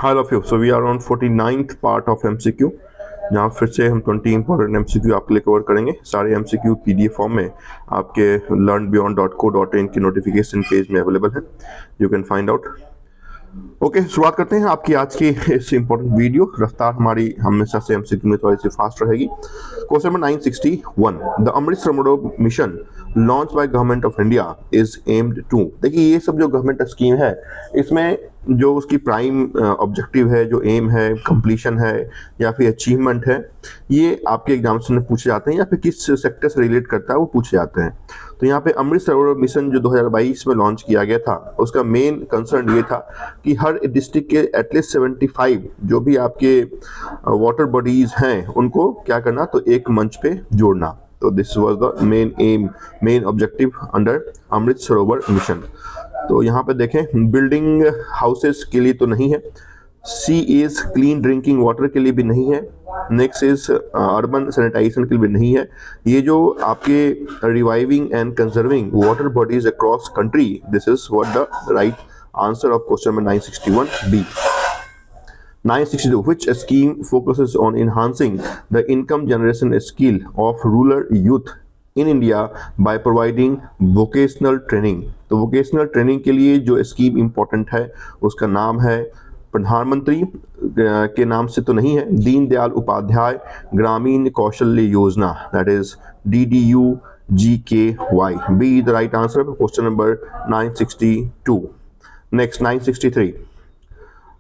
Hi all of you. So we are on 49th part of MCQ, जहाँ फिर से हम 20 इंपॉर्टेंट MCQ आपके लिए कवर करेंगे। सारे MCQ PDF फॉर्म में आपके learnbeyond.co.in की नोटिफिकेशन पेज में अवेलेबल है, you can find out. Okay, शुरुआत करते हैं आपकी आज की इस इंपॉर्टेंट वीडियो। रफ्तार हमारी हमेशा से MCQ में थोड़ी सी फास्ट रहेगी। Question number 961, the Amrit Sarovar mission launch by government of India is aimed to. देखिए, ये सब जो गवर्नमेंट स्कीम है, इसमें जो उसकी प्राइम ऑब्जेक्टिव है, जो एम है, कंप्लीशन है या फिर अचीवमेंट है, ये आपके एग्जाम्स में पूछे जाते हैं या फिर किस सेक्टर से रिलेट करता है वो पूछे जाते हैं। तो यहाँ पे अमृत सरोवर मिशन जो 2022 में लॉन्च किया गया था, उसका मेन कंसर्न ये था कि हर डिस्ट्रिक्ट के एटलीस्ट 75 जो भी आपके वाटर बॉडीज हैं उनको क्या करना, तो एक मंच पे जोड़ना। तो this was the main aim, main objective under Amrit Sarovar mission. तो यहाँ पे देखें, बिल्डिंग हाउसेस के लिए तो नहीं है, सी इज क्लीन ड्रिंकिंग वाटर के लिए भी नहीं है, नेक्स्ट इज अर्बन सैनिटाइजेशन के लिए भी नहीं है। ये जो आपके reviving and conserving water bodies across country, this is what the right answer of question number 961 B. 962, which scheme focuses on enhancing the income generation skill of rural youth in India by providing vocational training। तो vocational training के लिए जो scheme important है उसका नाम है, प्रधानमंत्री के नाम से तो नहीं है, दीनदयाल उपाध्याय ग्रामीण कौशल्य योजना, that is DDU-GKY। B the right answer for question number 962। Next 963,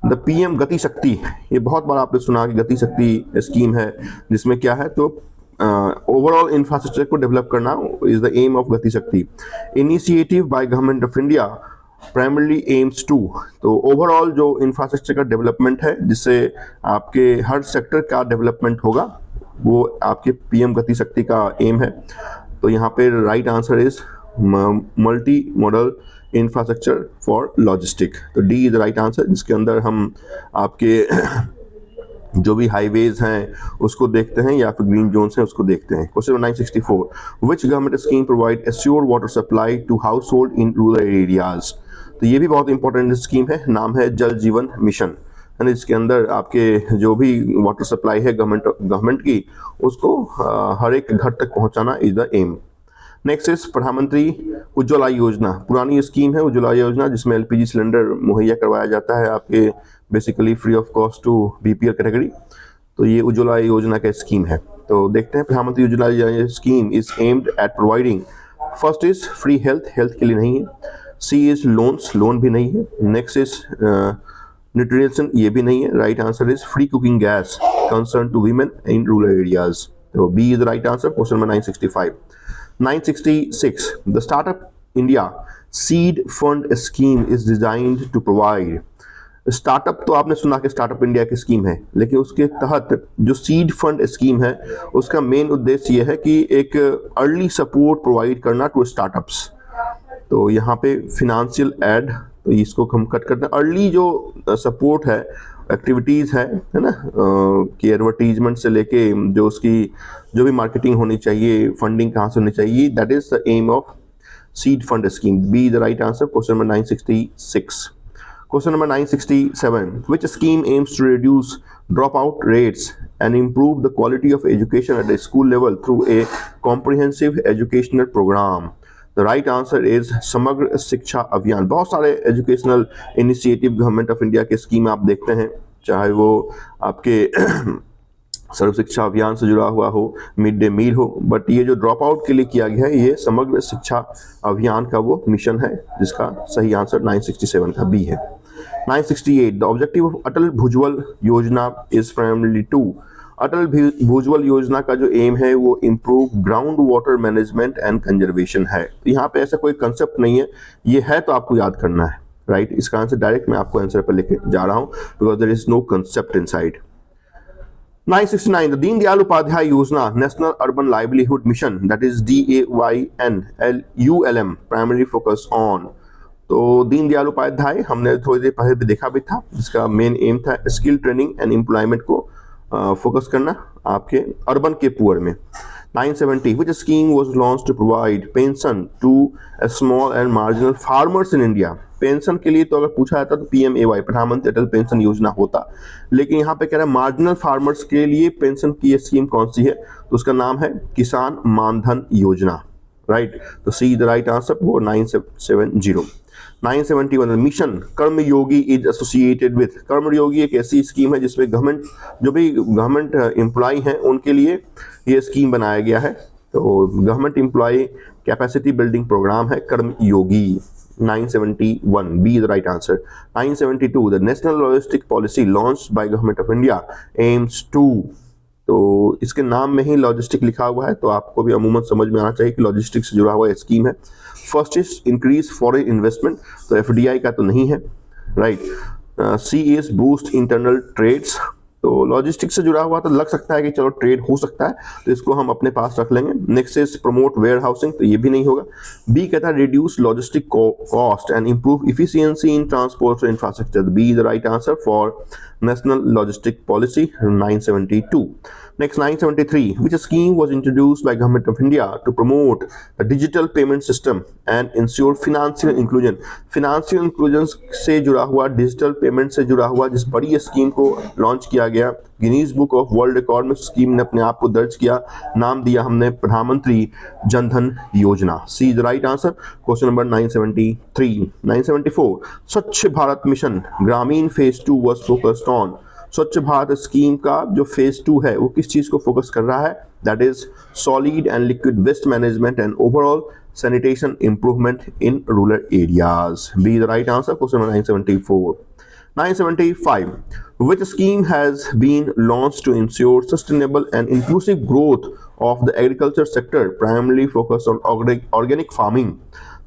the PM गति शक्ति। ये बहुत बार आपने सुना कि गति शक्ति स्कीम है, जिसमें क्या है, तो ओवरऑल इंफ्रास्ट्रक्चर को डेवलप करना is the aim of Gati Shakti. Initiative by government of India primarily aims to. तो ओवरऑल जो इंफ्रास्ट्रक्चर का डेवलपमेंट है, जिससे आपके हर सेक्टर का डेवलपमेंट होगा, वो आपके PM गति शक्ति का एम है। तो यहाँ पे right answer is multi modal infrastructure for logistic. तो D is the right answer, जिसके अंदर हम आपके जो भी हाईवेज हैं उसको देखते हैं या फिर ग्रीन जोन्स हैं उसको देखते हैं। Question 964, which government scheme provide assure water supply to household in rural areas. तो ये भी बहुत इंपॉर्टेंट स्कीम है, नाम है जल जीवन मिशन। यानी इसके अंदर आपके जो भी वाटर सप्लाई है गवर्नमेंट की, उसको हर एक घर तक पहुंचाना is the aim. Next is Pradhan Mantri Ujjwala योजना। पुरानी स्कीम है उज्ज्वला योजना, जिसमें LPG सिलेंडर मुहैया करवाया जाता है आपके basically free of cost to BPL category. तो ये उज्ज्वला योजना का स्कीम है। तो देखते हैं, प्रधानमंत्री Ujjwala scheme is aimed at providing, first is free health, health के लिए नहीं है। सी इज लोन्स, लोन भी नहीं है। नेक्स्ट इज न्यूट्रिशन, ये भी नहीं है। Right answer is free cooking gas concern to women in rural areas. तो B is the right answer, question number 965। 966, the Startup India Seed Fund Scheme is designed to provide। Startup तो आपने सुना कि startup India की scheme है, लेकिन उसके तहत जो सीड फंड स्कीम है, उसका मेन उद्देश्य यह है कि एक अर्ली सपोर्ट प्रोवाइड करना टू स्टार्टअप्स। तो यहाँ पे फिनेंशियल एड, तो इसको हम कट करते हैं। अर्ली जो सपोर्ट है, एक्टिविटीज़ है ना, कि एडवर्टीजमेंट से लेके जो उसकी जो भी मार्केटिंग होनी चाहिए, फंडिंग कहाँ से होनी चाहिए, that is the aim of seed fund scheme. B the right answer, question number 966। Question number 967, which scheme aims to reduce drop out rates and improve the quality of education at the school level through a comprehensive educational program. The right answer is Samagra Shiksha Abhiyan. बहुत सारे educational initiative government of India के scheme आप देखते हैं, चाहे वो आपके सर्व शिक्षा अभियान से जुड़ा हुआ हो, मिड डे मील हो, बट ये जो ड्रॉप आउट के लिए किया गया है, ये समग्र शिक्षा अभियान का वो मिशन है, जिसका सही आंसर 967 का बी है। 968, द ऑब्जेक्टिव ऑफ अटल भुजबल योजना इज प्राइमरली टू। अटल भुजबल योजना का जो एम है वो improve ground water management and conservation है। तो यहाँ पे ऐसा कोई कंसेप्ट नहीं है, ये है तो आपको याद करना है, राइट। इसका आंसर डायरेक्ट मैं आपको आंसर पर लेके जा रहा हूँ, because there is no concept inside. 969, the Deen Dayal Upadhyay Yojana National Urban Livelihood Mission, that is DAYNULM, primarily focus on। तो दीन दयाल उपाध्याय हमने थोड़ी देर पहले भी देखा भी था, जिसका मेन एम था स्किल ट्रेनिंग एंड एम्प्लॉयमेंट को फोकस करना आपके अर्बन के पुअर में। 970, which scheme was launched to provide pension to small and marginal farmers in India? Pension के लिए तो अगर पूछा जाता तो PMAY प्रधानमंत्री अटल पेंशन योजना होता, लेकिन यहाँ पे कह रहा है मार्जिनल फार्मर्स के लिए पेंशन की स्कीम कौन सी है, तो उसका नाम है किसान मानधन योजना, राइट। तो सी द राइट आंसर वो 970। 971 mission Karmayogi is associated with. Karmayogi एक ऐसी स्कीम है जिसमें गवर्नमेंट, जो भी गवर्नमेंट एम्प्लॉय हैं उनके लिए ये स्कीम बनाया गया है। तो government employ capacity building program है Karmayogi. 971 B the right answer. 972 the national logistic policy launched by government of India aims to. तो इसके नाम में ही लॉजिस्टिक लिखा हुआ है, तो आपको भी अमूमन समझ में आना चाहिए कि लॉजिस्टिक से जुड़ा हुआ स्कीम है। First is increase foreign investment, तो FDI का तो नहीं है, right. C is boost internal trades, तो लॉजिस्टिक से जुड़ा हुआ तो लग सकता है कि चलो ट्रेड हो सकता है, तो इसको हम अपने पास रख लेंगे। Next is promote warehousing, तो ये भी नहीं होगा। बी कहता है reduce logistic cost and improve efficiency in transport infrastructure. B is the right answer for national logistic policy. 972। Next 973, which scheme was introduced by Government of India to promote the digital payment system and ensure financial inclusion? Financial inclusion से जुड़ा हुआ, digital payment से जुड़ा हुआ जिस बड़ी scheme को launch किया गया, Guinness book of world record में स्कीम ने अपने आप को दर्ज किया, नाम दिया हमने प्रधानमंत्री जनधन योजना। सी the right answer. Question number 973। 974 स्वच्छ भारत मिशन ग्रामीण फेज 2 was focused on। स्वच्छ भारत स्कीम का जो फेज 2 है वो किस चीज को फोकस कर रहा है, that is solid and liquid waste management and overall sanitation improvement in rural areas. B the right answer. Question number 974। 975 which scheme has been launched to ensure sustainable and inclusive growth of the agriculture sector primarily focused on organic farming?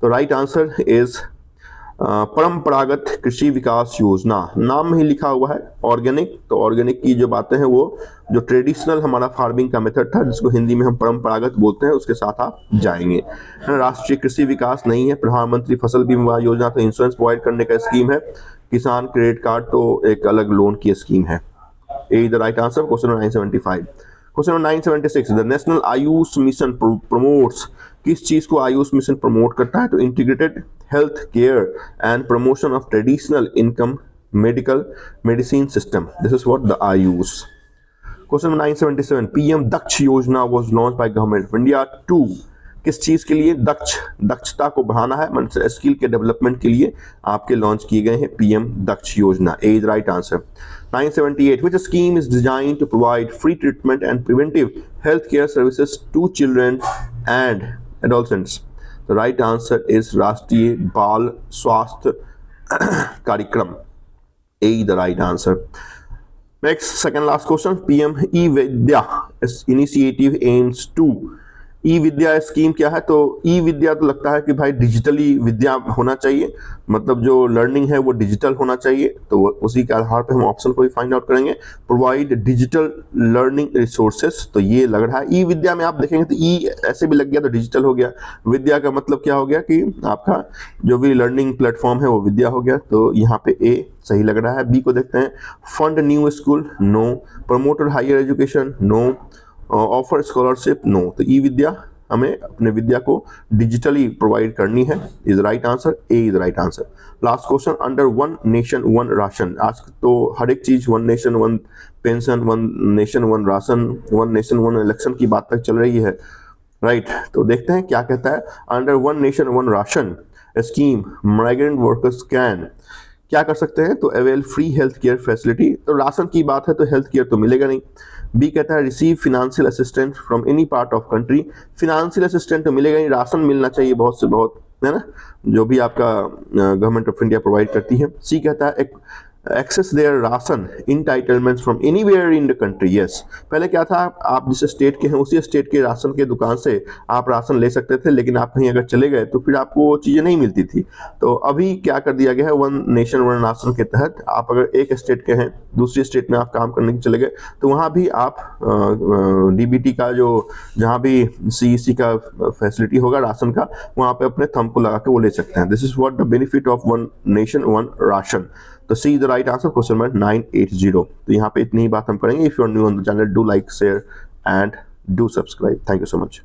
तो right answer is परंपरागत कृषि विकास योजना। नाम में ही लिखा हुआ है organic, तो ऑर्गेनिक की जो बातें हैं वो जो ट्रेडिशनल हमारा फार्मिंग का मेथड था जिसको हिंदी में हम परंपरागत बोलते हैं उसके साथ आप जाएंगे। राष्ट्रीय कृषि विकास नहीं है। प्रधानमंत्री फसल बीमा योजना तो इंश्योरेंस प्रोवाइड करने का स्कीम है। किसान क्रेडिट कार्ड तो एक अलग लोन की स्कीम है। A the right answer. Question 975। Question 976 the national AYUSH mission promotes, किस चीज को आयुष मिशन प्रमोट करता है, तो integrated health care and promotion of traditional income medical medicine system, this is what the AYUSH. Question 977 PM Daksh Yojana was launch by government of India to, किस चीज के लिए, दक्षता को बढ़ाना है, मतलब स्किल के डेवलपमेंट के लिए आपके लॉन्च किए गए हैं PM Daksh Yojana. A is right answer. 978 which scheme is designed to provide free treatment and preventive health care services to children and adolescents? The right answer is राष्ट्रीय बाल स्वास्थ्य कार्यक्रम। A the right answer. Next, second last question. PM E-Vidya initiative aims to, E Vidya scheme क्या है, तो e विद्या तो लगता है कि भाई डिजिटली विद्या होना चाहिए, मतलब जो लर्निंग है वो डिजिटल होना चाहिए, तो उसी के आधार पे हम ऑप्शन को भी फाइंड आउट करेंगे। प्रोवाइड डिजिटल लर्निंग रिसोर्सेस, तो ये लग रहा है ई विद्या में आप देखेंगे तो ई ऐसे भी लग गया तो डिजिटल हो गया। विद्या का मतलब क्या हो गया कि आपका जो भी लर्निंग प्लेटफॉर्म है वो विद्या हो गया, तो यहाँ पे ए सही लग रहा है। बी को देखते हैं। Fund new school, no. Promoted higher education, no. Offer scholarship, no. तो ई विद्या हमें अपने विद्या को डिजिटली प्रोवाइड करनी है, is right answer. A is right answer. Last question, under one nation one ration, आज तो हर एक चीज one nation one pension, one nation one ration, one nation one election की बात तक चल रही है, राइट। तो देखते हैं क्या कहता है। Under one nation one ration scheme migrant workers can, क्या कर सकते हैं, तो avail free health care facility, तो राशन की बात है तो हेल्थ केयर तो मिलेगा नहीं। बी कहता है receive financial assistant from any part of country, financial assistant तो मिलेगा नहीं, राशन मिलना चाहिए बहुत से बहुत, है ना, जो भी आपका गवर्नमेंट ऑफ इंडिया प्रोवाइड करती है। सी कहता है access their ration entitlements from anywhere in the country, yes. पहले क्या था, आप जिस स्टेट के हैं उसी स्टेट के राशन के दुकान से आप राशन ले सकते थे, लेकिन आप कहीं अगर चले गए तो फिर आपको वो चीज़ें नहीं मिलती थी। तो अभी क्या कर दिया गया है, वन नेशन वन राशन के तहत आप अगर एक स्टेट के हैं दूसरी स्टेट में आप काम करने के चले गए तो वहाँ भी आप DBT का जो जहाँ भी CEC का फैसिलिटी होगा राशन का, वहाँ पे अपने थंब को लगा के वो ले सकते हैं। This is what the benefit of one nation one ration. तो C the right answer, question number 980। तो यहाँ पे इतनी ही बात हम करेंगे। If you are new on the channel, do like share and do subscribe. Thank you so much.